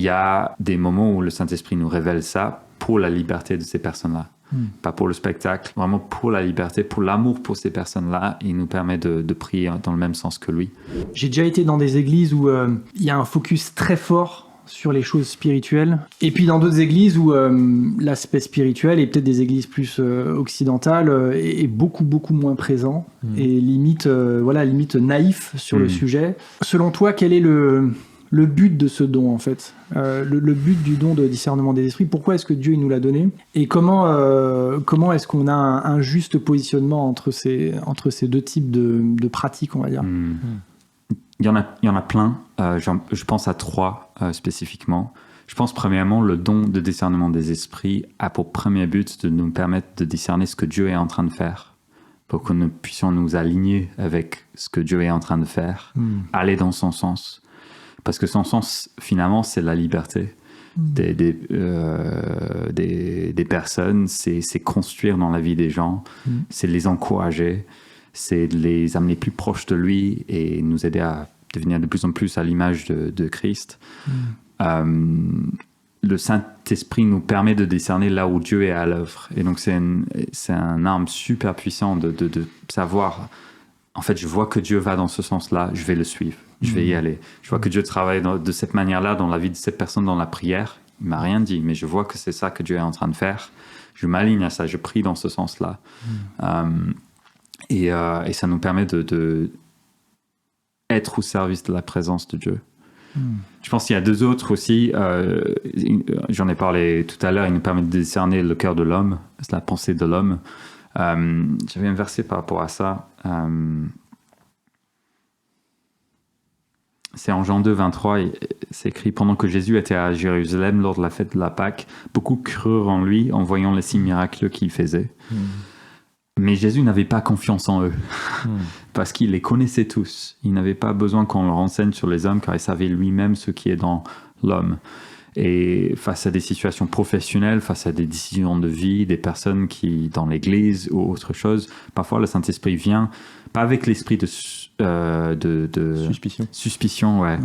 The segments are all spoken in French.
Il y a des moments où le Saint-Esprit nous révèle ça pour la liberté de ces personnes-là. Pas pour le spectacle, vraiment pour la liberté, pour l'amour pour ces personnes-là. Il nous permet de prier dans le même sens que lui. J'ai déjà été dans des églises où il y a un focus très fort sur les choses spirituelles. Et puis dans d'autres églises où l'aspect spirituel, et peut-être des églises plus occidentales, est beaucoup, beaucoup moins présent. Et limite naïf sur le sujet. Selon toi, quel est le but de ce don, en fait, le but du don de discernement des esprits? Pourquoi est-ce que Dieu il nous l'a donné? Et comment est-ce qu'on a un juste positionnement entre ces deux types de pratiques, on va dire? Il y en a plein. Je pense à 3 spécifiquement. Je pense premièrement, le don de discernement des esprits a pour premier but de nous permettre de discerner ce que Dieu est en train de faire, pour que nous puissions nous aligner avec ce que Dieu est en train de faire, aller dans son sens. Parce que son sens, finalement, c'est la liberté des personnes, c'est construire dans la vie des gens, c'est les encourager, c'est de les amener plus proches de lui et nous aider à devenir de plus en plus à l'image de Christ. Le Saint-Esprit nous permet de discerner là où Dieu est à l'œuvre. Et donc, c'est un arme super puissant de savoir, en fait, je vois que Dieu va dans ce sens-là, je vais le suivre. Je vais y aller. Je vois que Dieu travaille de cette manière-là dans la vie de cette personne dans la prière. Il m'a rien dit, mais je vois que c'est ça que Dieu est en train de faire. Je m'aligne à ça, je prie dans ce sens-là. Et ça nous permet de être au service de la présence de Dieu. Je pense qu'il y a 2 autres aussi. J'en ai parlé tout à l'heure. Il nous permet de discerner le cœur de l'homme, la pensée de l'homme. J'avais un verset par rapport à ça. C'est en Jean 2, 23, c'est écrit « Pendant que Jésus était à Jérusalem lors de la fête de la Pâque, beaucoup crurent en lui en voyant les signes miraculeux qu'il faisait. Mais Jésus n'avait pas confiance en eux, parce qu'il les connaissait tous. Il n'avait pas besoin qu'on le renseigne sur les hommes, car il savait lui-même ce qui est dans l'homme. Et face à des situations professionnelles, face à des décisions de vie, des personnes qui, dans l'église ou autre chose, parfois le Saint-Esprit vient, pas avec l'esprit de suspicion, ouais.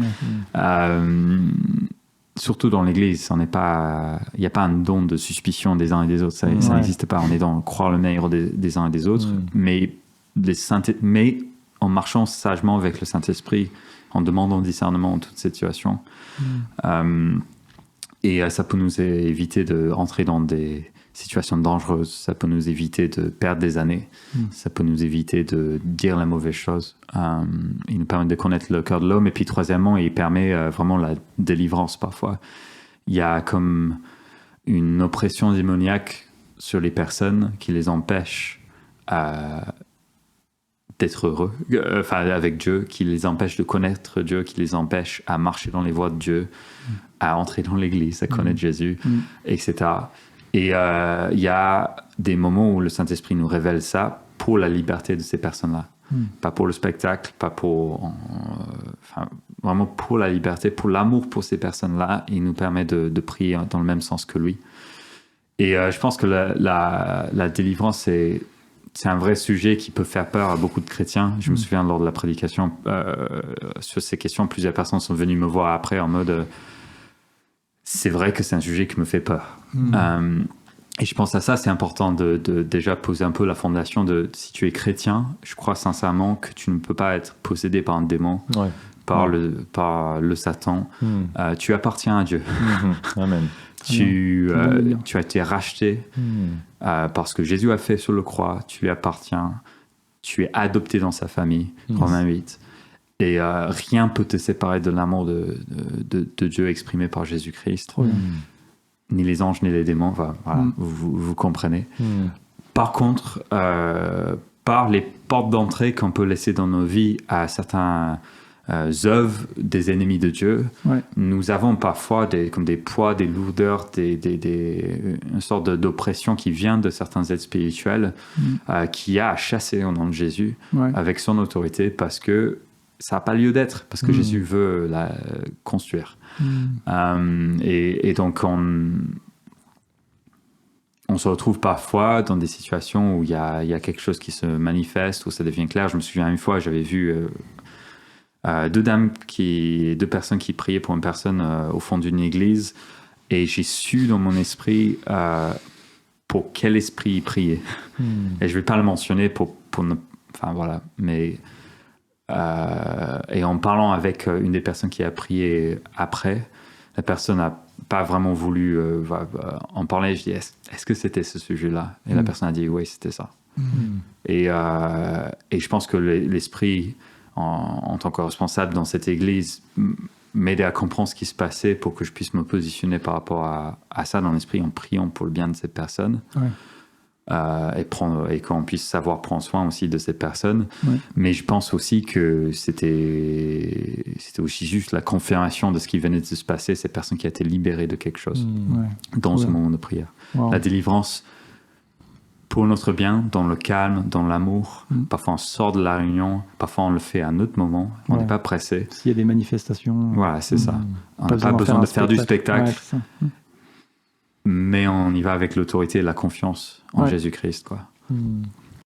Surtout dans l'église, il n'y a pas un don de suspicion des uns et des autres, ça n'existe pas. On est dans croire le meilleur des uns et des autres, mais en marchant sagement avec le Saint-Esprit, en demandant discernement en toute situation. Et ça peut nous éviter de rentrer dans des situations dangereuses, ça peut nous éviter de perdre des années, ça peut nous éviter de dire la mauvaise chose. Il nous permet de connaître le cœur de l'homme, et puis troisièmement, il permet vraiment la délivrance parfois. Il y a comme une oppression démoniaque sur les personnes qui les empêche d'être heureux, avec Dieu, qui les empêche de connaître Dieu, qui les empêche à marcher dans les voies de Dieu, à entrer dans l'église, à connaître Jésus, etc. Et il y a des moments où le Saint-Esprit nous révèle ça pour la liberté de ces personnes-là. Pas pour le spectacle, pas pour... vraiment pour la liberté, pour l'amour pour ces personnes-là. Il nous permet de prier dans le même sens que lui. Et je pense que la délivrance, c'est un vrai sujet qui peut faire peur à beaucoup de chrétiens. Je me souviens, lors de la prédication sur ces questions, plusieurs personnes sont venues me voir après en mode... c'est vrai que c'est un sujet qui me fait peur. Et je pense à ça, c'est important de déjà poser un peu la fondation de si tu es chrétien, je crois sincèrement que tu ne peux pas être possédé par un démon, par le Satan. Tu appartiens à Dieu. Amen. Tu as été racheté parce que Jésus a fait sur le croix, tu lui appartiens, tu es adopté dans sa famille, Romains 8. Et rien ne peut te séparer de l'amour de Dieu exprimé par Jésus-Christ. Ni les anges, ni les démons. Voilà, vous comprenez. Par contre, par les portes d'entrée qu'on peut laisser dans nos vies à certains œuvres des ennemis de Dieu, nous avons parfois comme des poids, des lourdeurs, une sorte d'oppression qui vient de certains êtres spirituels qui a à chasser au nom de Jésus avec son autorité, parce que ça n'a pas lieu d'être, parce que Jésus veut la construire. Et donc on se retrouve parfois dans des situations où il y a quelque chose qui se manifeste, où ça devient clair. Je me souviens une fois, j'avais vu deux personnes qui priaient pour une personne au fond d'une église, et j'ai su dans mon esprit pour quel esprit ils priaient. Et je vais pas le mentionner pour ne, enfin voilà, mais et en parlant avec une des personnes qui a prié après, la personne n'a pas vraiment voulu en parler. Je dis, est-ce que c'était ce sujet-là? Et la personne a dit, oui, c'était ça. Et je pense que l'esprit, en tant que responsable dans cette église, m'aidait à comprendre ce qui se passait pour que je puisse me positionner par rapport à ça dans l'esprit, en priant pour le bien de cette personne. Et qu'on puisse savoir prendre soin aussi de cette personne. Mais je pense aussi que c'était aussi juste la confirmation de ce qui venait de se passer, cette personne qui a été libérée de quelque chose dans ce moment de prière. La délivrance pour notre bien, dans le calme, dans l'amour. Parfois on sort de la réunion, parfois on le fait à un autre moment, on n'est pas pressé. S'il y a des manifestations. Voilà, c'est ça. On n'a pas besoin de faire du spectacle. Mais on y va avec l'autorité et la confiance en Jésus-Christ, quoi.